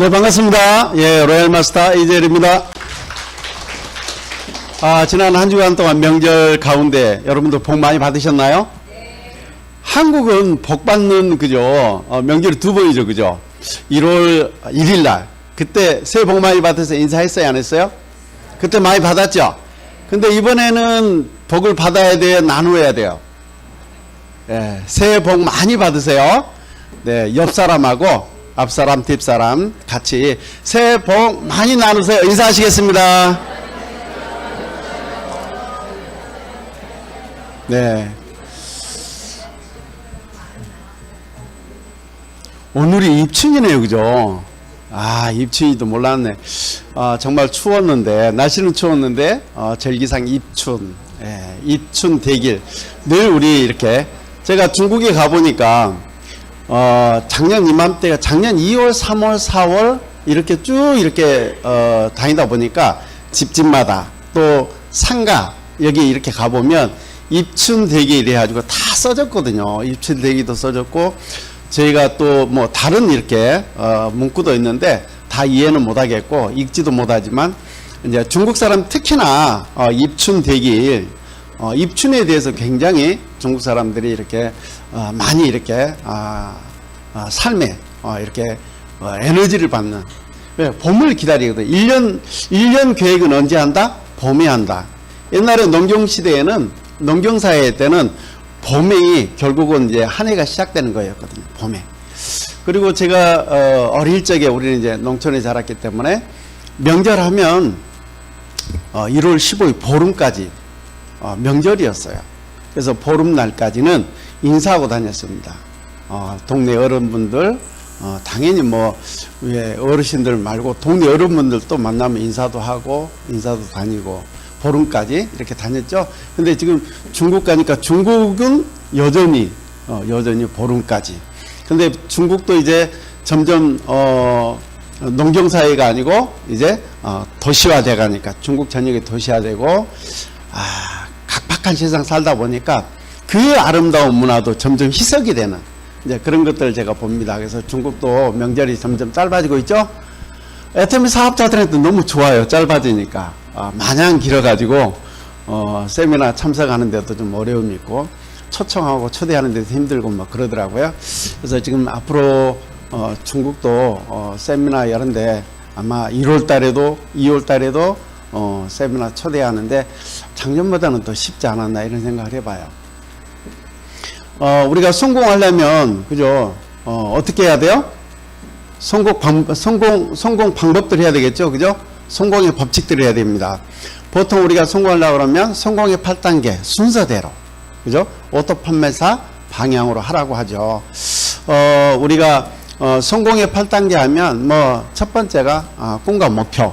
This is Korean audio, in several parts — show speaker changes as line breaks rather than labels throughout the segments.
네, 반갑습니다. 예, 로얄마스터 이재일입니다. 지난 한 주간 동안 명절 가운데 여러분들 복 많이 받으셨나요? 네. 한국은 복 받는, 그죠? 명절이 두 번이죠, 그죠? 1월 1일 날. 그때 새해 복 많이 받아서 인사했어요, 안 했어요? 그때 많이 받았죠? 근데 이번에는 복을 받아야 돼요, 나누어야 돼요? 예, 새해 복 많이 받으세요. 네, 옆 사람하고 앞사람, 뒷사람 같이 새해 복 많이 나누세요. 인사하시겠습니다. 네. 오늘이 입춘이네요, 그죠? 입춘이도 몰랐네. 정말 추웠는데, 날씨는 추웠는데, 절기상 입춘, 입춘 대길. 늘 우리 이렇게, 제가 중국에 가보니까, 작년 이맘때가 작년 2월, 3월, 4월 이렇게 쭉 이렇게 다니다 보니까 집집마다 또 상가 여기 이렇게 가보면 입춘대기 이래가지고 다 써졌거든요. 입춘대기도 써졌고 저희가 또 뭐 다른 이렇게 문구도 있는데 다 이해는 못하겠고 읽지도 못하지만 이제 중국 사람 특히나 입춘대기 입춘에 대해서 굉장히 중국 사람들이 이렇게 많이 이렇게 삶에 이렇게 에너지를 받는. 왜? 봄을 기다리거든. 1년 계획은 언제 한다? 봄에 한다. 옛날에 농경시대에는 농경사회 때는 봄에 결국은 이제 한 해가 시작되는 거였거든요. 봄에. 그리고 제가 어릴 적에 우리는 이제 농촌에 자랐기 때문에 명절하면 1월 15일 보름까지 명절이었어요. 그래서 보름날까지는 인사하고 다녔습니다. 동네 어른분들, 당연히 뭐, 왜 어르신들 말고 동네 어른분들도 만나면 인사도 하고, 인사도 다니고, 보름까지 이렇게 다녔죠. 근데 지금 중국 가니까 중국은 여전히 보름까지. 근데 중국도 이제 점점, 농경사회가 아니고, 이제, 도시화돼 가니까, 중국 전역이 도시화되고, 각박한 세상 살다 보니까 그 아름다운 문화도 점점 희석이 되는 이제 그런 것들을 제가 봅니다. 그래서 중국도 명절이 점점 짧아지고 있죠. 애터미 사업자들한테 너무 좋아요. 짧아지니까. 마냥 길어가지고 세미나 참석하는 데도 좀 어려움이 있고 초청하고 초대하는 데도 힘들고 막 그러더라고요. 그래서 지금 앞으로 중국도 세미나 이런데 아마 1월 달에도 2월 달에도 세미나 초대하는데 작년보다는 더 쉽지 않았나 이런 생각을 해봐요. 우리가 성공하려면 그죠? 어떻게 해야 돼요? 성공 방법들 해야 되겠죠, 그죠? 성공의 법칙들을 해야 됩니다. 보통 우리가 성공하려고 그러면 성공의 8단계 순서대로, 그죠? 오토 판매사 방향으로 하라고 하죠. 우리가 성공의 8단계 하면 뭐 첫 번째가 꿈과 목표,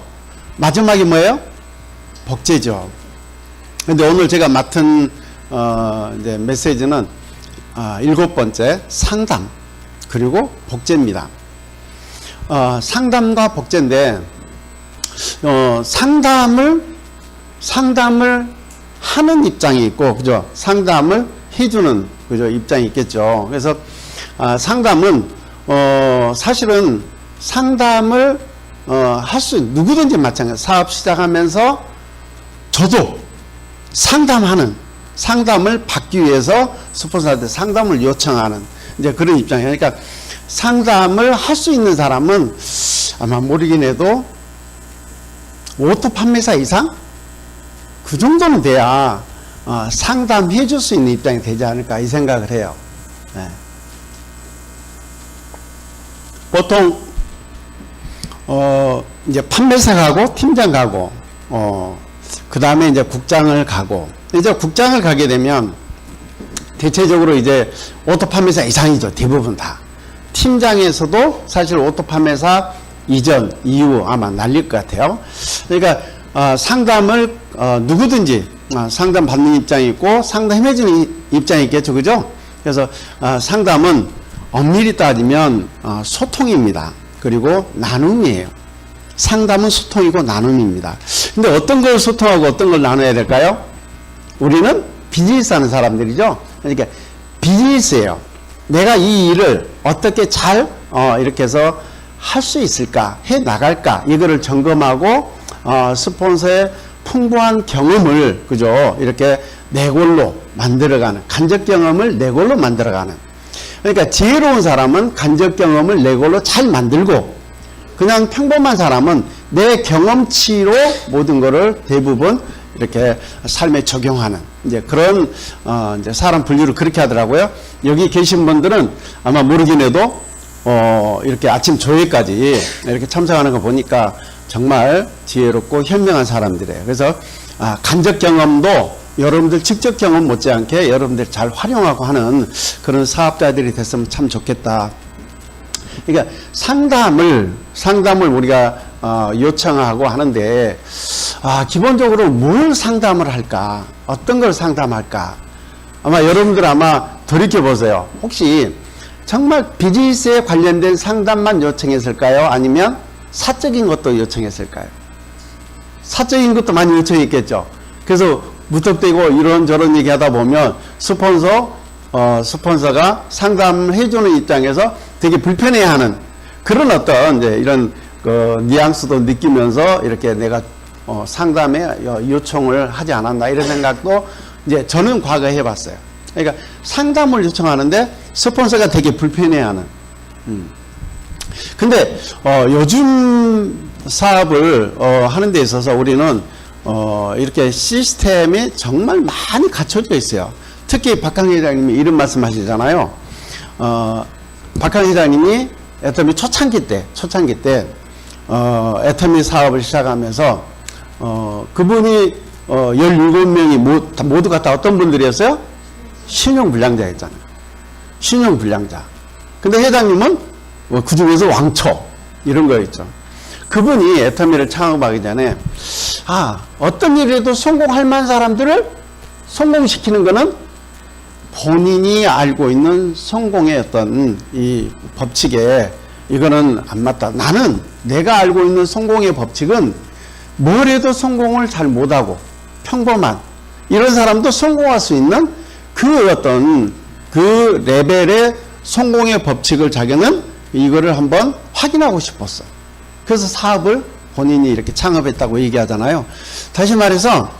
마지막이 뭐예요? 복제죠. 근데 오늘 제가 맡은 이제 메시지는 7번째 상담 그리고 복제입니다. 상담과 복제인데 상담을 하는 입장이 있고 그죠? 상담을 해주는 그죠? 입장이 있겠죠. 그래서 상담은 사실은 상담을 할 수 누구든지 마찬가지. 사업 시작하면서 저도 상담을 받기 위해서 스폰서한테 상담을 요청하는 이제 그런 입장이에요. 그러니까 상담을 할 수 있는 사람은 아마 모르긴 해도 오토 판매사 이상 그 정도는 돼야 상담해 줄 수 있는 입장이 되지 않을까 이 생각을 해요. 네. 보통 이제 판매사 가고 팀장 가고 그 다음에 이제 국장을 가고 이제 국장을 가게 되면 대체적으로 이제 오토 판매사 이상이죠. 대부분 다. 팀장에서도 사실 오토 판매사 이전, 이후 아마 날릴 것 같아요. 그러니까 상담을 누구든지 상담 받는 입장이 있고 상담해주는 입장이 있겠죠. 그죠? 그래서 상담은 엄밀히 따지면 소통입니다. 그리고 나눔이에요. 상담은 소통이고 나눔입니다. 근데 어떤 걸 소통하고 어떤 걸 나눠야 될까요? 우리는 비즈니스 하는 사람들이죠. 그러니까 비즈니스예요. 내가 이 일을 어떻게 잘 이렇게 해서 할 수 있을까, 해 나갈까, 이거를 점검하고 스폰서의 풍부한 경험을 그죠, 이렇게 내골로 만들어가는, 간접 경험을 내골로 만들어가는. 그러니까 지혜로운 사람은 간접 경험을 내골로 잘 만들고, 그냥 평범한 사람은 내 경험치로 모든 거를 대부분 이렇게 삶에 적용하는, 이제 그런 이제 사람 분류를 그렇게 하더라고요. 여기 계신 분들은 아마 모르긴 해도 이렇게 아침 조회까지 이렇게 참석하는 거 보니까 정말 지혜롭고 현명한 사람들이에요. 그래서 간접 경험도 여러분들 직접 경험 못지않게 여러분들 잘 활용하고 하는 그런 사업자들이 됐으면 참 좋겠다. 그러니까 상담을 우리가 요청하고 하는데, 기본적으로 뭘 상담을 할까? 어떤 걸 상담할까? 아마 여러분들 돌이켜보세요. 혹시 정말 비즈니스에 관련된 상담만 요청했을까요? 아니면 사적인 것도 요청했을까요? 사적인 것도 많이 요청했겠죠. 그래서 무턱대고 이런저런 얘기하다 보면 스폰서가 상담을 해주는 입장에서 되게 불편해하는 그런 어떤 이제 이런 뉘앙스도 느끼면서 이렇게 내가 상담에 요청을 하지 않았나, 이런 생각도 이제 저는 과거에 해봤어요. 그러니까 상담을 요청하는데 스폰서가 되게 불편해하는. 근데 요즘 사업을 하는 데 있어서 우리는 이렇게 시스템이 정말 많이 갖춰져 있어요. 특히 박항 회장님이 이런 말씀 하시잖아요. 박항 회장님이 애터미 초창기 때 애터미 사업을 시작하면서 그분이 17명이 모두 갖다 어떤 분들이었어요? 신용불량자였잖아요. 신용불량자. 근데 회장님은 그 중에서 왕초 이런 거였죠. 그분이 애터미를 창업하기 전에 어떤 일에도 성공할 만한 사람들을 성공시키는 거는 본인이 알고 있는 성공의 어떤 이 법칙에 이거는 안 맞다. 나는 내가 알고 있는 성공의 법칙은 뭘 해도 성공을 잘 못하고 평범한 이런 사람도 성공할 수 있는 그 어떤 그 레벨의 성공의 법칙을 자기는 이거를 한번 확인하고 싶었어. 그래서 사업을 본인이 이렇게 창업했다고 얘기하잖아요. 다시 말해서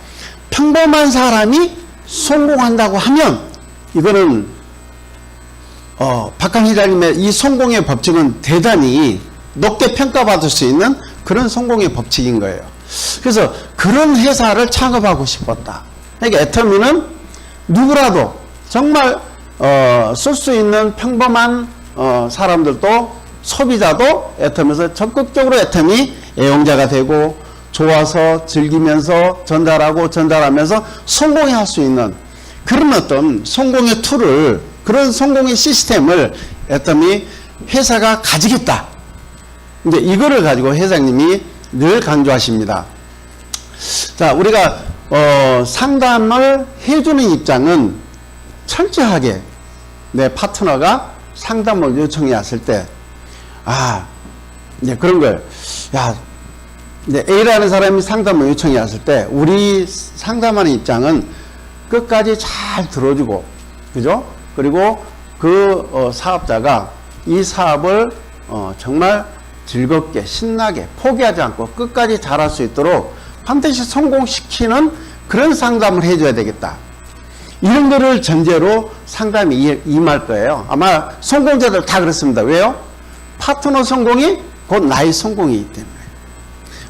평범한 사람이 성공한다고 하면 이거는 박항 회장님의 이 성공의 법칙은 대단히 높게 평가받을 수 있는 그런 성공의 법칙인 거예요. 그래서 그런 회사를 창업하고 싶었다. 그러니까 애터미는 누구라도 정말 쓸 수 있는 평범한 사람들도, 소비자도 애터미에서 적극적으로 애터미 애용자가 되고 좋아서 즐기면서 전달하면서 성공할 수 있는 그런 어떤 성공의 툴을, 그런 성공의 시스템을 애터미 회사가 가지겠다. 이제 이거를 가지고 회장님이 늘 강조하십니다. 자, 우리가 상담을 해주는 입장은 철저하게 내 파트너가 상담을 요청해 왔을 때, 이제 그런 걸, 이제 A라는 사람이 상담을 요청해 왔을 때, 우리 상담하는 입장은 끝까지 잘 들어주고, 그죠? 그리고 그 사업자가 이 사업을 정말 즐겁게, 신나게, 포기하지 않고 끝까지 잘할 수 있도록 반드시 성공시키는 그런 상담을 해줘야 되겠다. 이런 거를 전제로 상담이 임할 거예요. 아마 성공자들 다 그렇습니다. 왜요? 파트너 성공이 곧 나의 성공이기 때문에.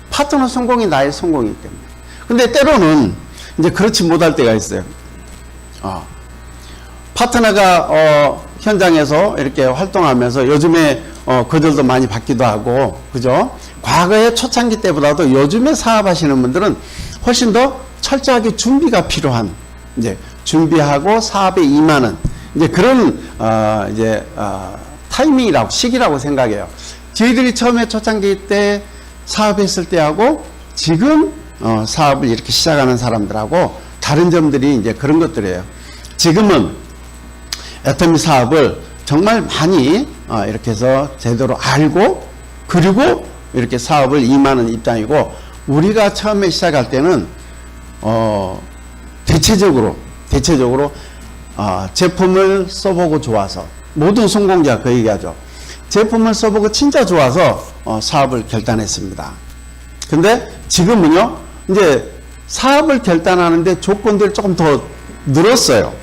파트너 성공이 나의 성공이기 때문에. 근데 때로는 이제 그렇지 못할 때가 있어요. 파트너가 현장에서 이렇게 활동하면서 요즘에 거절도 많이 받기도 하고, 그죠? 과거의 초창기 때보다도 요즘에 사업하시는 분들은 훨씬 더 철저하게 준비가 필요한, 이제 준비하고 사업에 임하는 이제 그런 타이밍이라고, 시기라고 생각해요. 저희들이 처음에 초창기 때 사업했을 때하고 지금 사업을 이렇게 시작하는 사람들하고 다른 점들이 이제 그런 것들이에요. 지금은 애터미 사업을 정말 많이 이렇게 해서 제대로 알고, 그리고 이렇게 사업을 임하는 입장이고, 우리가 처음에 시작할 때는 대체적으로 제품을 써보고 좋아서, 모든 성공자 그 얘기하죠. 제품을 써보고 진짜 좋아서 사업을 결단했습니다. 근데 지금은요, 이제 사업을 결단하는데 조건들이 조금 더 늘었어요.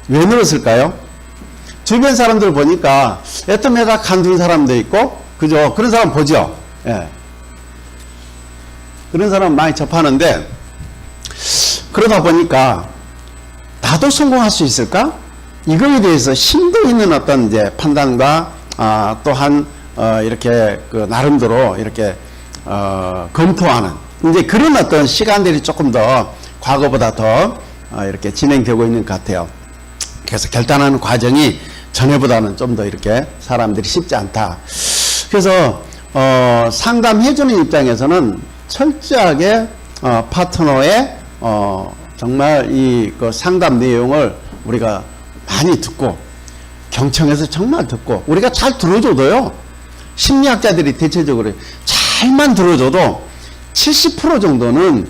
왜 늘었을까요? 주변 사람들 보니까 애터미에다 간둔 사람도 있고, 그죠? 그런 사람 보죠? 예. 그런 사람 많이 접하는데, 그러다 보니까 나도 성공할 수 있을까? 이거에 대해서 심도 있는 어떤 이제 판단과 또한 이렇게 그 나름대로 이렇게 검토하는 이제 그런 어떤 시간들이 조금 더 과거보다 더 이렇게 진행되고 있는 것 같아요. 그래서 결단하는 과정이 전에보다는 좀 더 이렇게 사람들이 쉽지 않다. 그래서 상담해주는 입장에서는 철저하게 파트너의 정말 이 그 상담 내용을 우리가 많이 듣고 경청해서 정말 듣고 우리가 잘 들어줘도요, 심리학자들이 대체적으로 잘만 들어줘도 70% 정도는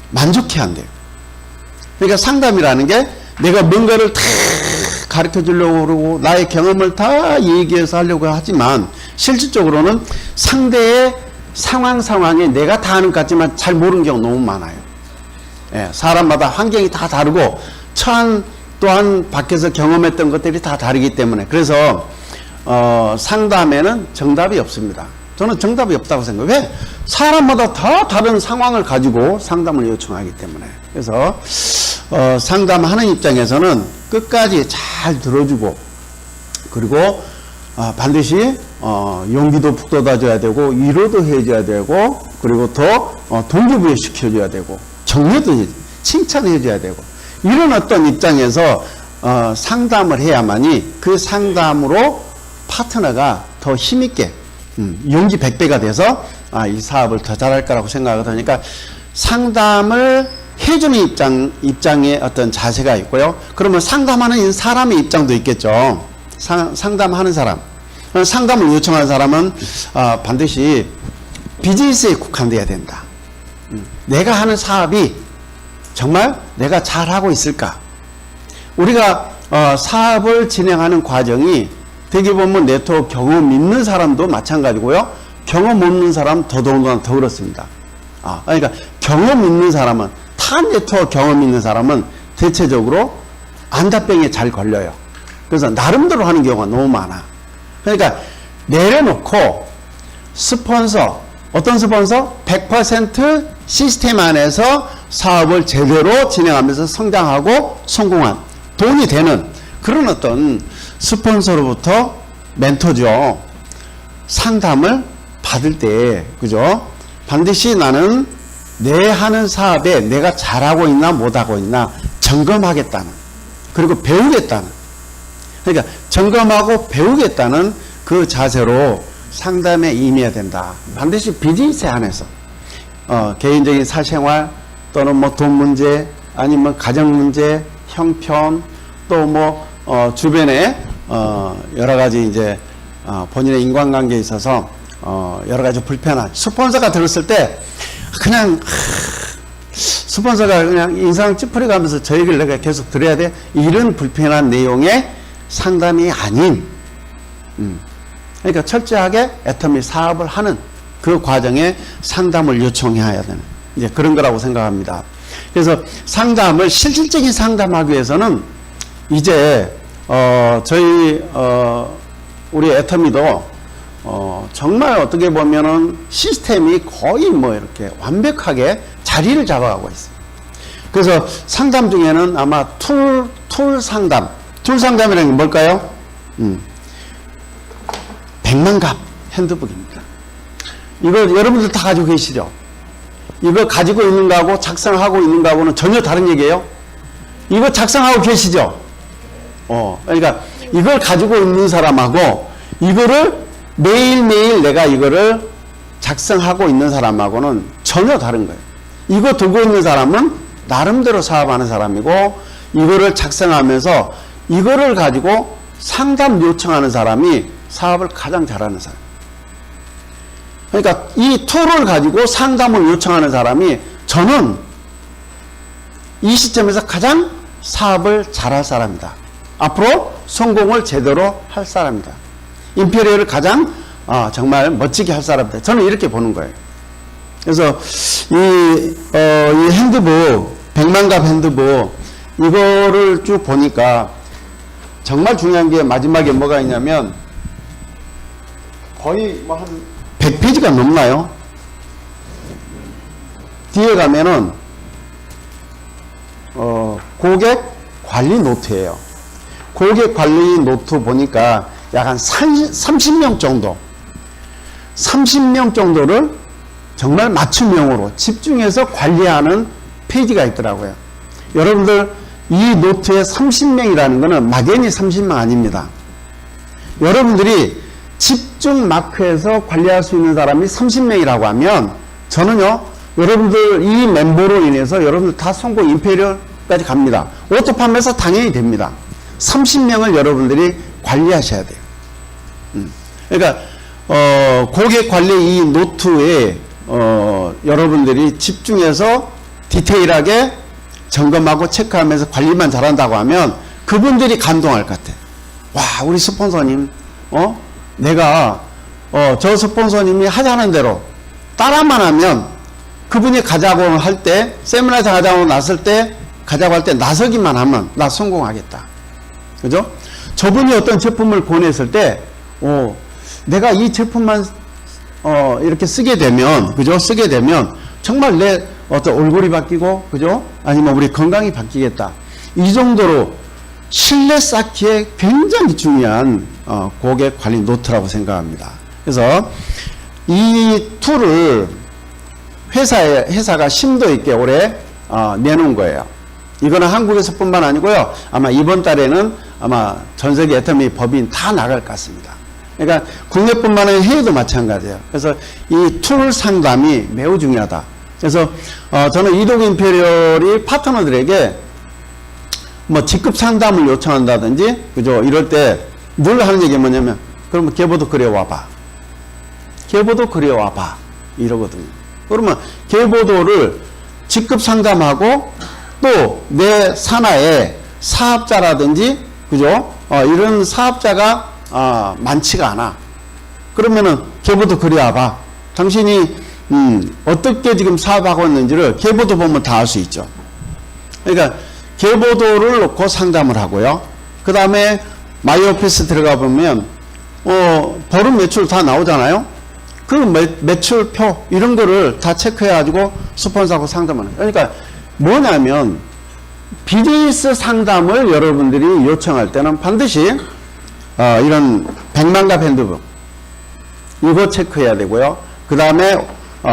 만족해 한대요. 그러니까 상담이라는 게 내가 뭔가를 다 가르쳐 주려고 그러고 나의 경험을 다 얘기해서 하려고 하지만 실질적으로는 상대의 상황에 내가 다 아는 것 같지만 잘 모르는 경우가 너무 많아요. 예, 사람마다 환경이 다 다르고 또한 밖에서 경험했던 것들이 다 다르기 때문에 그래서 상담에는 정답이 없습니다. 저는 정답이 없다고 생각해요. 왜? 사람마다 다 다른 상황을 가지고 상담을 요청하기 때문에. 그래서 상담하는 입장에서는 끝까지 잘 들어주고 그리고 반드시 용기도 북돋아줘야 되고 위로도 해줘야 되고 그리고 더 동기부여 시켜줘야 되고 격려도 칭찬해줘야 되고 이런 어떤 입장에서 상담을 해야만이 그 상담으로 파트너가 더 힘있게 용기 100배가 돼서 이 사업을 더 잘할 거라고 생각을 하니까 상담을 해주는 입장의 어떤 자세가 있고요. 그러면 상담하는 사람의 입장도 있겠죠. 상담하는 사람. 상담을 요청하는 사람은 반드시 비즈니스에 국한돼야 된다. 내가 하는 사업이 정말 내가 잘하고 있을까? 우리가 사업을 진행하는 과정이 되게 보면 네트워크 경험 있는 사람도 마찬가지고요. 경험 없는 사람 더더군다나 더 그렇습니다. 그러니까 경험 있는 사람은 타 네트워크 경험 있는 사람은 대체적으로 안다병에 잘 걸려요. 그래서 나름대로 하는 경우가 너무 많아. 그러니까 내려놓고 스폰서 어떤 스폰서? 100% 시스템 안에서 사업을 제대로 진행하면서 성장하고 성공한 돈이 되는 그런 어떤 스폰서로부터 멘토죠. 상담을 받을 때, 그죠? 반드시 나는 내 하는 사업에 내가 잘하고 있나 못하고 있나 점검하겠다는, 그리고 배우겠다는, 그러니까 점검하고 배우겠다는 그 자세로 상담에 임해야 된다. 반드시 비즈니스 안에서 개인적인 사생활 또는 뭐 돈 문제 아니면 가정 문제, 형편 또 뭐 주변에 여러 가지 이제 본인의 인간관계에 있어서 여러 가지 불편한 스폰서가 들었을 때 그냥 스폰서가 그냥 인상 찌푸려 가면서 저 얘기를 내가 계속 들어야 돼? 이런 불편한 내용의 상담이 아닌 그러니까 철저하게 애터미 사업을 하는 그 과정에 상담을 요청해야 되는 이제 그런 거라고 생각합니다. 그래서 상담을 실질적인 상담하기 위해서는 이제 저희 우리 애터미도 정말 어떻게 보면은 시스템이 거의 뭐 이렇게 완벽하게 자리를 잡아가고 있어요. 그래서 상담 중에는 아마 툴 상담이라는 게 뭘까요? 100만갑 핸드북입니다. 이거 여러분들 다 가지고 계시죠? 이거 가지고 있는 거하고 작성하고 있는 거하고는 전혀 다른 얘기예요. 이거 작성하고 계시죠? 그러니까 이걸 가지고 있는 사람하고 이거를 매일매일 내가 이거를 작성하고 있는 사람하고는 전혀 다른 거예요. 이거 들고 있는 사람은 나름대로 사업하는 사람이고 이거를 작성하면서 이거를 가지고 상담 요청하는 사람이 사업을 가장 잘하는 사람. 그러니까 이 툴을 가지고 상담을 요청하는 사람이 저는 이 시점에서 가장 사업을 잘할 사람이다. 앞으로 성공을 제대로 할 사람이다. 임페리얼을 가장 정말 멋지게 할 사람들. 저는 이렇게 보는 거예요. 그래서 이 핸드북, 백만갑 핸드북 이거를 쭉 보니까 정말 중요한 게 마지막에 뭐가 있냐면 거의 뭐 한 100페이지가 넘나요? 뒤에 가면은 고객 관리 노트예요. 고객 관리 노트 보니까 약 한 30명 정도 30명 정도를 정말 맞춤형으로 집중해서 관리하는 페이지가 있더라고요. 여러분들 이 노트에 30명이라는 것은 막연히 30명 아닙니다. 여러분들이 집중 마크에서 관리할 수 있는 사람이 30명이라고 하면 저는요, 여러분들 이 멤버로 인해서 여러분들 다 성공 임페리얼까지 갑니다. 오토팜에서 당연히 됩니다. 30명을 여러분들이 관리하셔야 돼요. 그러니까 고객 관리 이 노트에 여러분들이 집중해서 디테일하게 점검하고 체크하면서 관리만 잘한다고 하면 그분들이 감동할 것 같아. 와, 우리 스폰서님, 내가 저 스폰서님이 하자는 대로 따라만 하면 그분이 가자고 할 때, 세미나에서 가자고 나설 때, 가자고 할 때 나서기만 하면 나 성공하겠다. 그죠? 저분이 어떤 제품을 권했을 때, 내가 이 제품만 이렇게 쓰게 되면, 그죠? 쓰게 되면 정말 내 어떤 얼굴이 바뀌고, 그죠? 아니면 우리 건강이 바뀌겠다. 이 정도로 신뢰 쌓기에 굉장히 중요한 고객 관리 노트라고 생각합니다. 그래서 이 툴을 회사가 심도 있게 올해 내놓은 거예요. 이거는 한국에서뿐만 아니고요. 아마 이번 달에는 아마 전 세계 애터미 법인 다 나갈 것 같습니다. 그러니까 국내뿐만 아니라 해외도 마찬가지예요. 그래서 이 툴 상담이 매우 중요하다. 그래서 저는 이독 임페리얼이 파트너들에게 뭐 직급 상담을 요청한다든지, 그죠? 이럴 때 늘 하는 얘기가 뭐냐면, 그러면 계보도 그려와봐. 계보도 그려와봐. 이러거든요. 그러면 계보도를 직급 상담하고 또 내 산하에 사업자라든지, 그죠? 이런 사업자가 많지가 않아. 그러면은 계보도 그려와봐. 당신이 어떻게 지금 사업하고 있는지를 계보도 보면 다 알 수 있죠. 그러니까 계보도를 놓고 상담을 하고요. 그 다음에 마이오피스 들어가 보면 보름 매출 다 나오잖아요. 그 매출표 이런 거를 다 체크해 가지고 스폰서하고 상담하는 거예요. 그러니까 뭐냐면 비즈니스 상담을 여러분들이 요청할 때는 반드시 이런 백만갑 핸드북 이거 체크해야 되고요. 그 다음에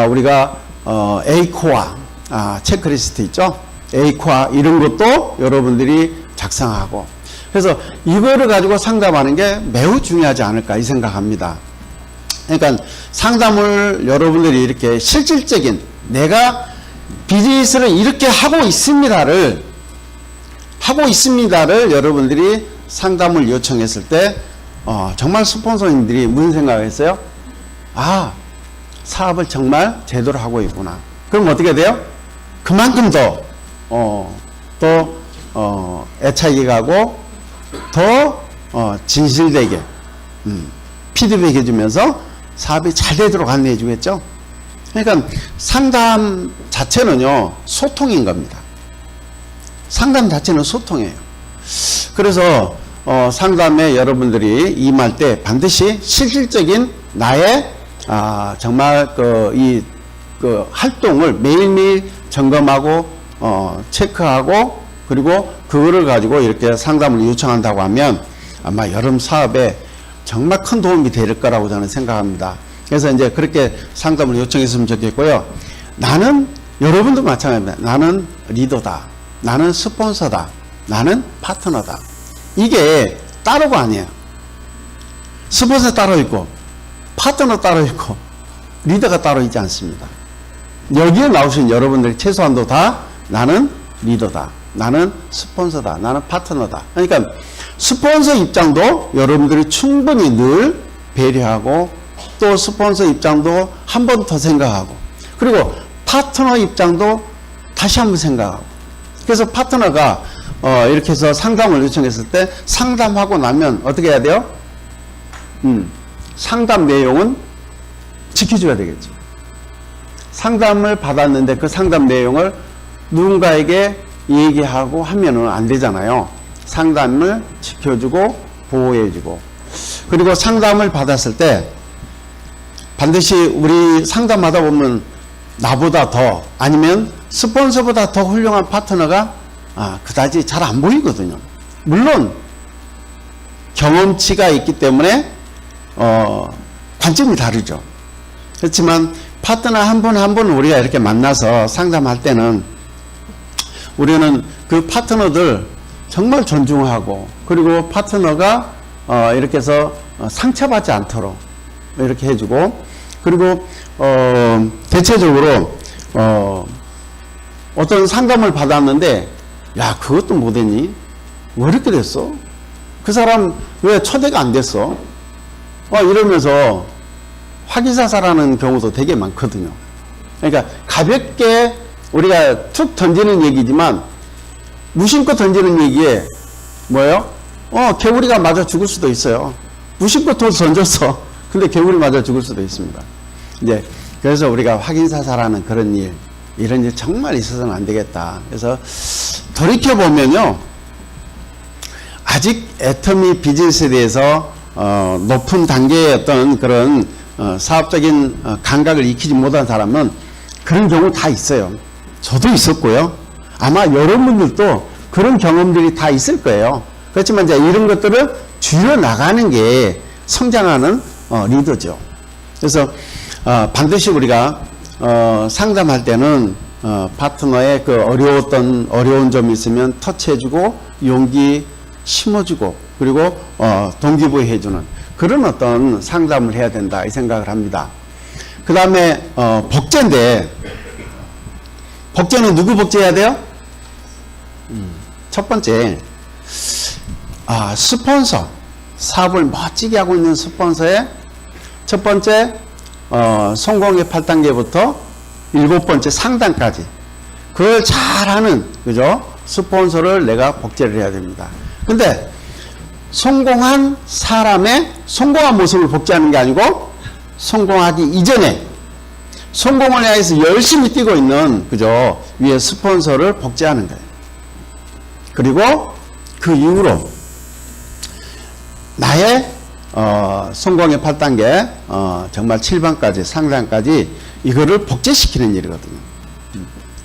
우리가 A코어 체크리스트 있죠. A코어 이런 것도 여러분들이 작성하고, 그래서 이거를 가지고 상담하는 게 매우 중요하지 않을까 이 생각합니다. 그러니까 상담을 여러분들이 이렇게 실질적인 내가 비즈니스를 이렇게 하고 있습니다를 여러분들이 상담을 요청했을 때 정말 스폰서님들이 무슨 생각을 했어요? 사업을 정말 제대로 하고 있구나. 그럼 어떻게 돼요? 그만큼 더 애착이 가고 더 진실되게 피드백 해주면서 사업이 잘 되도록 안내해 주겠죠. 그러니까 상담 자체는요 소통인 겁니다. 상담 자체는 소통이에요. 그래서 상담에 여러분들이 임할 때 반드시 실질적인 나의 정말 그 활동을 매일매일 점검하고 체크하고, 그리고 그거를 가지고 이렇게 상담을 요청한다고 하면 아마 여러분 사업에 정말 큰 도움이 될 거라고 저는 생각합니다. 그래서 이제 그렇게 상담을 요청했으면 좋겠고요. 나는 여러분도 마찬가지입니다. 나는 리더다. 나는 스폰서다. 나는 파트너다. 이게 따로가 아니에요. 스폰서 따로 있고 파트너 따로 있고 리더가 따로 있지 않습니다. 여기에 나오신 여러분들이 최소한도 다 나는 리더다. 나는 스폰서다. 나는 파트너다. 그러니까 스폰서 입장도 여러분들이 충분히 늘 배려하고, 또 스폰서 입장도 한 번 더 생각하고, 그리고 파트너 입장도 다시 한 번 생각하고. 그래서 파트너가 이렇게 해서 상담을 요청했을 때 상담하고 나면 어떻게 해야 돼요? 상담 내용은 지켜줘야 되겠죠. 상담을 받았는데 그 상담 내용을 누군가에게 얘기하고 하면은 안 되잖아요. 상담을 지켜주고 보호해주고, 그리고 상담을 받았을 때 반드시 우리 상담하다 보면 나보다 더, 아니면 스폰서보다 더 훌륭한 파트너가 그다지 잘 안 보이거든요. 물론 경험치가 있기 때문에 관점이 다르죠. 그렇지만 파트너 한 분 한 분 우리가 이렇게 만나서 상담할 때는 우리는 그 파트너들 정말 존중하고, 그리고 파트너가 이렇게 해서 상처받지 않도록 이렇게 해주고, 그리고 대체적으로 어떤 상담을 받았는데, 야, 그것도 못했니? 왜 이렇게 됐어? 그 사람 왜 초대가 안 됐어? 이러면서 화기사살하는 경우도 되게 많거든요. 그러니까 가볍게 우리가 툭 던지는 얘기지만 무심코 던지는 얘기에 뭐예요? 개구리가 맞아 죽을 수도 있어요. 무심코 또 던졌어. 근데 개구리 맞아 죽을 수도 있습니다. 이제 그래서 우리가 확인사살하는 그런 일, 이런 일 정말 있어서는 안 되겠다. 그래서 돌이켜보면요, 아직 애터미 비즈니스에 대해서 높은 단계의 어떤 그런 사업적인 감각을 익히지 못한 사람은 그런 경우 다 있어요. 저도 있었고요. 아마 여러분들도 그런 경험들이 다 있을 거예요. 그렇지만 이제 이런 것들을 줄여나가는 게 성장하는 리더죠. 그래서 반드시 우리가 상담할 때는 파트너의 그 어려운 점이 있으면 터치해주고, 용기 심어주고, 그리고 동기부여해주는 그런 어떤 상담을 해야 된다, 이 생각을 합니다. 그 다음에 복제인데, 복제는 누구 복제해야 돼요? 첫 번째, 스폰서, 사업을 멋지게 하고 있는 스폰서의 첫 번째 성공의 8단계부터 7번째 상단까지, 그걸 잘하는, 그죠? 스폰서를 내가 복제를 해야 됩니다. 근데 성공한 사람의 성공한 모습을 복제하는 게 아니고, 성공하기 이전에 성공을 향해서 열심히 뛰고 있는, 그죠? 위에 스폰서를 복제하는 거예요. 그리고 그 이후로 나의 성공의 8단계, 정말 7번까지, 상단까지 이거를 복제시키는 일이거든요.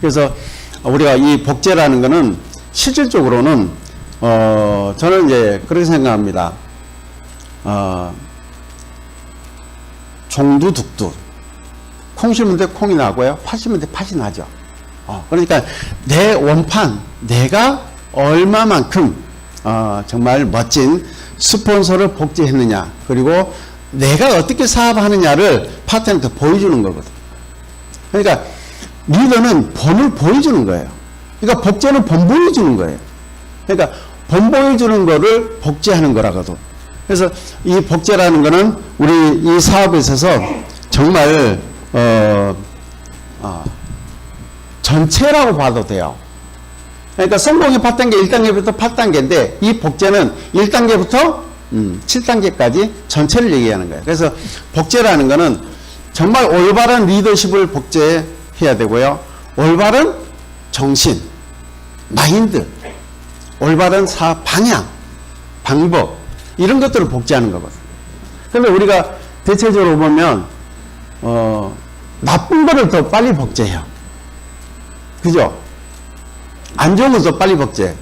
그래서 우리가 이 복제라는 거는 실질적으로는 저는 이제 그렇게 생각합니다. 종두둑두. 콩 심을 때 콩이 나고요, 팥 심을 때 팥이 나죠. 그러니까 내 원판, 내가 얼마만큼 정말 멋진 스폰서를 복제했느냐, 그리고 내가 어떻게 사업하느냐를 파트너한테 보여주는 거거든. 그러니까 리더는 본을 보여주는 거예요. 그러니까 복제는 본 보여주는 거예요. 그러니까 본 보여주는 거를 복제하는 거라거든. 그래서 이 복제라는 거는 우리 이 사업에 있어서 정말 전체라고 봐도 돼요. 그러니까 성공의 8단계, 1단계부터 8단계인데 이 복제는 1단계부터 7단계까지 전체를 얘기하는 거예요. 그래서 복제라는 거는 정말 올바른 리더십을 복제해야 되고요, 올바른 정신, 마인드, 올바른 사업 방향, 방법, 이런 것들을 복제하는 거거든요. 그런데 우리가 대체적으로 보면 나쁜 거를 더 빨리 복제해요. 그죠? 안 좋은 것도 빨리 복제.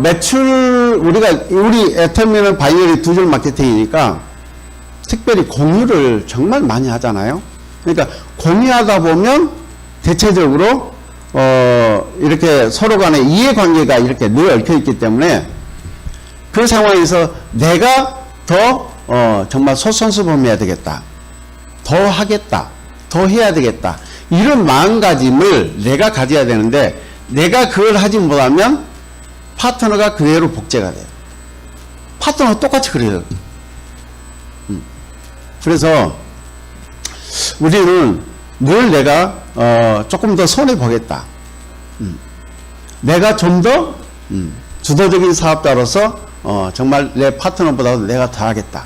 매출, 우리 애터미는 바이너리 두 줄 마케팅이니까 특별히 공유를 정말 많이 하잖아요. 그러니까 공유하다 보면 대체적으로 이렇게 서로 간에 이해관계가 이렇게 늘 얽혀 있기 때문에 그 상황에서 내가 더 정말 솔선수범해야 되겠다, 더 하겠다, 더 해야 되겠다, 이런 마음가짐을 내가 가져야 되는데, 내가 그걸 하지 못하면 파트너가 그대로 복제가 돼요. 파트너가 똑같이 그래요. 그래서 우리는 늘 내가 조금 더 손해보겠다, 내가 좀 더 주도적인 사업자로서 정말 내 파트너보다도 내가 더 하겠다,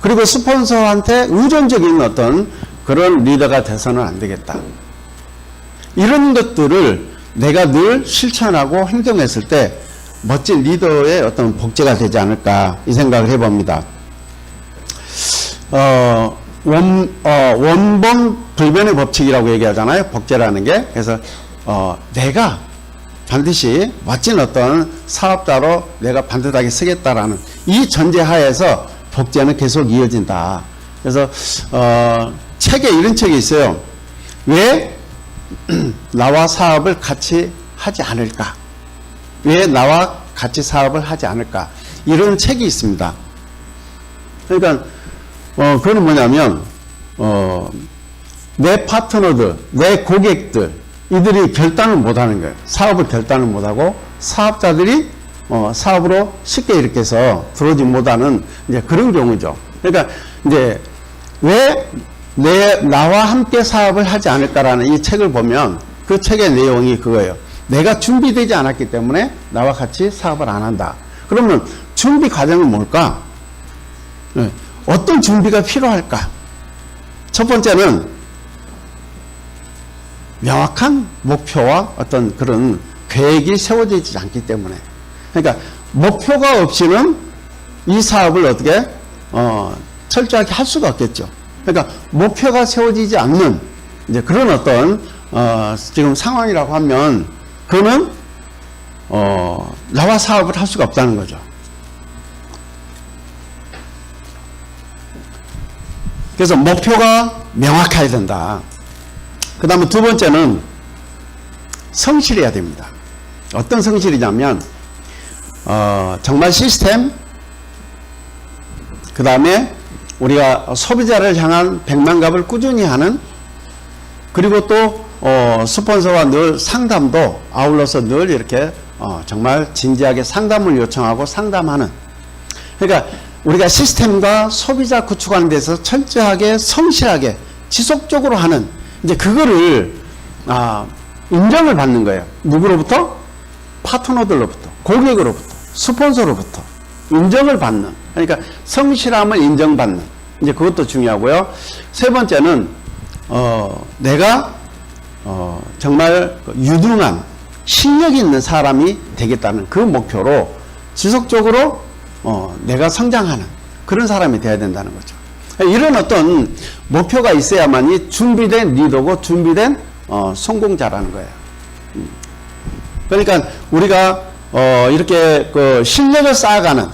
그리고 스폰서한테 의존적인 어떤 그런 리더가 돼서는 안 되겠다. 이런 것들을 내가 늘 실천하고 행동했을 때 멋진 리더의 어떤 복제가 되지 않을까 이 생각을 해봅니다. 원본 불변의 법칙이라고 얘기하잖아요. 복제라는 게. 그래서 내가 반드시 멋진 어떤 사업자로 내가 반듯하게 쓰겠다라는 이 전제하에서 복제는 계속 이어진다. 그래서 책에 이런 책이 있어요. 왜 나와 사업을 같이 하지 않을까? 왜 나와 같이 사업을 하지 않을까? 이런 책이 있습니다. 그러니까 그거는 뭐냐면 내 파트너들, 내 고객들 이들이 결단을 못하는 거예요. 사업을 결단을 못하고 사업자들이 사업으로 쉽게 이렇게 해서 들어오지 못하는 이제 그런 경우죠. 그러니까 이제 왜 나와 함께 사업을 하지 않을까라는 이 책을 보면 그 책의 내용이 그거예요. 내가 준비되지 않았기 때문에 나와 같이 사업을 안 한다. 그러면 준비 과정은 뭘까? 어떤 준비가 필요할까? 첫 번째는 명확한 목표와 어떤 그런 계획이 세워지지 않기 때문에. 그러니까 목표가 없이는 이 사업을 어떻게 철저하게 할 수가 없겠죠. 그러니까 목표가 세워지지 않는 이제 그런 어떤 지금 상황이라고 하면 그는 나와 사업을 할 수가 없다는 거죠. 그래서 목표가 명확해야 된다. 그 다음에 두 번째는 성실해야 됩니다. 어떤 성실이냐면 정말 시스템, 그 다음에 우리가 소비자를 향한 백만갑을 꾸준히 하는, 그리고 또 스폰서와 늘 상담도 아울러서 늘 이렇게 정말 진지하게 상담을 요청하고 상담하는. 그러니까 우리가 시스템과 소비자 구축하는 데서 철저하게 성실하게 지속적으로 하는, 이제 그거를 인정을 받는 거예요. 누구로부터? 파트너들로부터, 고객으로부터, 스폰서로부터 인정을 받는. 그러니까 성실함을 인정받는, 이제 그것도 중요하고요. 세 번째는 내가 정말 유능한 실력이 있는 사람이 되겠다는 그 목표로 지속적으로 내가 성장하는 그런 사람이 돼야 된다는 거죠. 이런 어떤 목표가 있어야만이 준비된 리더고 준비된 성공자라는 거예요. 그러니까 우리가 이렇게 그 실력을 쌓아가는,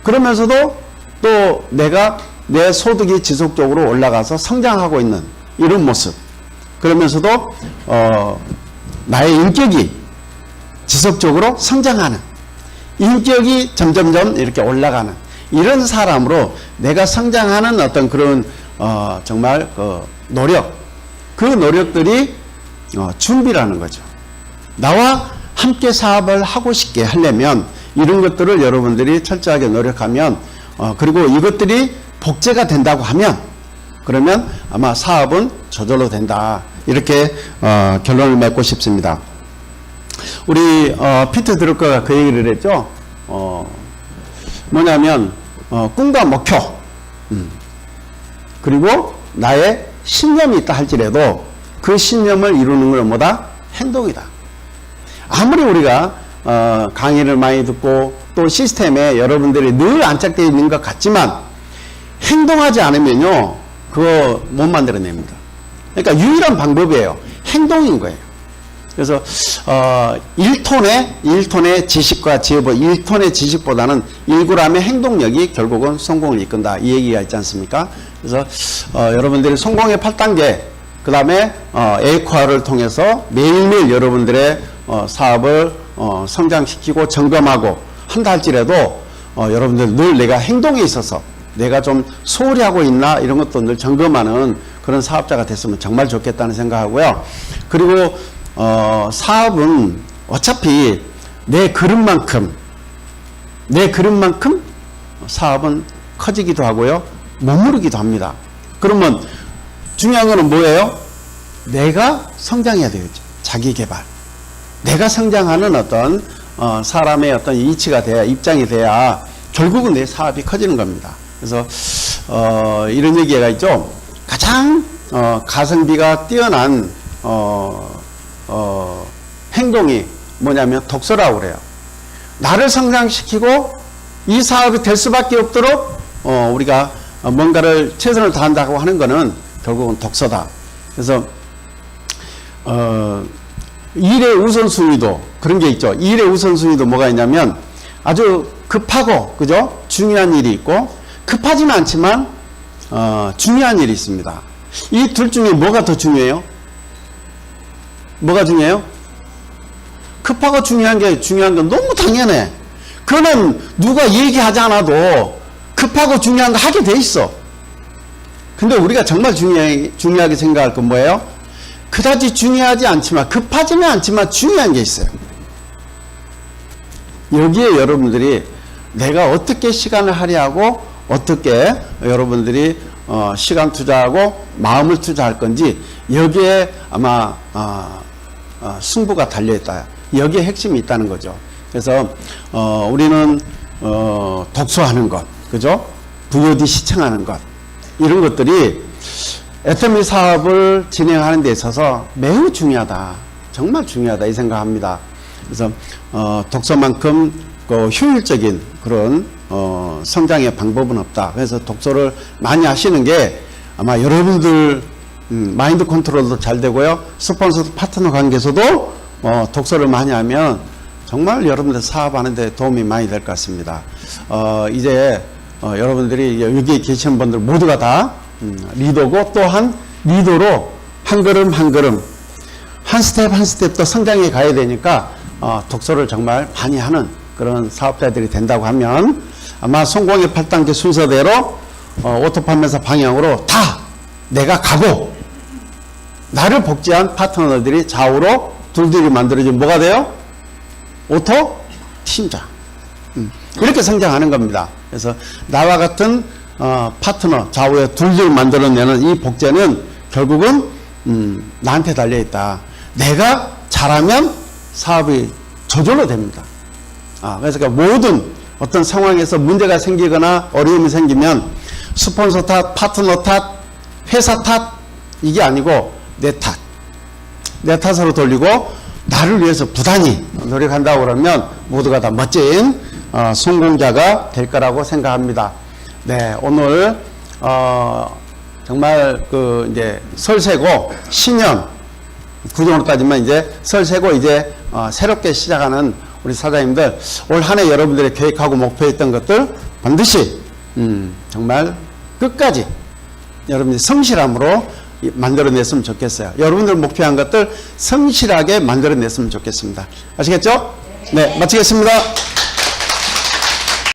그러면서도 또 내가 내 소득이 지속적으로 올라가서 성장하고 있는 이런 모습, 그러면서도 나의 인격이 지속적으로 성장하는, 인격이 점점점 이렇게 올라가는 이런 사람으로 내가 성장하는 어떤 그런 정말 노력, 그 노력들이 준비라는 거죠. 나와 함께 사업을 하고 싶게 하려면 이런 것들을 여러분들이 철저하게 노력하면, 그리고 이것들이 복제가 된다고 하면, 그러면 아마 사업은 저절로 된다. 이렇게 결론을 맺고 싶습니다. 우리 피터 드루커가 그 얘기를 했죠. 뭐냐면 꿈과 목표, 그리고 나의 신념이 있다 할지라도 그 신념을 이루는 건 뭐다? 행동이다. 아무리 우리가 강의를 많이 듣고 또 시스템에 여러분들이 늘 안착되어 있는 것 같지만 행동하지 않으면요 그거 못 만들어냅니다. 그러니까 유일한 방법이에요. 행동인 거예요. 그래서 1톤의 지식과 지혜보 1톤의 지식보다는 1g의 행동력이 결국은 성공을 이끈다, 이 얘기가 있지 않습니까? 그래서 여러분들이 성공의 8단계, 그 다음에 에이코아를 통해서 매일매일 여러분들의 사업을 성장시키고 점검하고 한다 할지라도 여러분들 늘 내가 행동에 있어서 내가 좀 소홀히 하고 있나 이런 것도 늘 점검하는 그런 사업자가 됐으면 정말 좋겠다는 생각하고요. 그리고 사업은 어차피 내 그릇만큼 사업은 커지기도 하고요, 머무르기도 합니다. 그러면 중요한 거는 뭐예요? 내가 성장해야 되겠죠. 자기 개발. 내가 성장하는 어떤 사람의 어떤 이치가 돼야, 입장이 돼야 결국은 내 사업이 커지는 겁니다. 그래서 이런 얘기가 있죠. 가장 가성비가 뛰어난 행동이 뭐냐면 독서라고 그래요. 나를 성장시키고 이 사업이 될 수밖에 없도록 우리가 뭔가를 최선을 다한다고 하는 거는 결국은 독서다. 그래서 일의 우선순위도 그런 게 있죠. 일의 우선순위도 뭐가 있냐면 아주 급하고 그죠? 중요한 일이 있고 급하지는 않지만 중요한 일이 있습니다. 이 둘 중에 뭐가 더 중요해요? 뭐가 중요해요? 급하고 중요한 건 너무 당연해. 그거는 누가 얘기하지 않아도 급하고 중요한 거 하게 돼 있어. 근데 우리가 정말 중요하게 생각할 건 뭐예요? 그다지 중요하지 않지만 급하지는 않지만 중요한 게 있어요. 여기에 여러분들이 내가 어떻게 시간을 할애하고 어떻게 여러분들이 시간 투자하고 마음을 투자할 건지 여기에 아마 승부가 달려있다. 여기에 핵심이 있다는 거죠. 그래서 우리는 독서하는 것, 그죠? VOD 시청하는 것 이런 것들이 애터미 사업을 진행하는 데 있어서 매우 중요하다. 정말 중요하다 이 생각합니다. 그래서 독서만큼 효율적인 그런 성장의 방법은 없다. 그래서 독서를 많이 하시는 게 아마 여러분들 마인드 컨트롤도 잘 되고요. 스폰서 파트너 관계에서도 독서를 많이 하면 정말 여러분들 사업하는 데 도움이 많이 될 것 같습니다. 이제 여러분들이 여기 계시는 분들 모두가 다 리더고 또한 리더로 한 걸음 한 걸음 한 스텝 한 스텝 더 성장해 가야 되니까 독서를 정말 많이 하는 그런 사업자들이 된다고 하면 아마 성공의 8단계 순서대로 오토판매사 방향으로 다 내가 가고 나를 복제한 파트너들이 좌우로 둘둘이 만들어지면 뭐가 돼요? 오토 팀장. 이렇게 성장하는 겁니다. 그래서 나와 같은 파트너 좌우에 둘둘 만들어내는 이 복제는 결국은 나한테 달려있다. 내가 잘하면 사업이 저절로 됩니다. 그래서 모든 어떤 상황에서 문제가 생기거나 어려움이 생기면 스폰서 탓, 파트너 탓, 회사 탓 이게 아니고 내 탓. 내 탓으로 돌리고 나를 위해서 부단히 노력한다고 그러면 모두가 다 멋진 성공자가 될 거라고 생각합니다. 네, 오늘 정말 이제 설세고 신년 구정으로 따지면 이제 설세고 이제 새롭게 시작하는 우리 사장님들 올 한 해 여러분들의 계획하고 목표했던 것들 반드시 정말 끝까지 여러분들이 성실함으로 만들어냈으면 좋겠어요. 여러분들 목표한 것들 성실하게 만들어냈으면 좋겠습니다. 아시겠죠? 네, 마치겠습니다.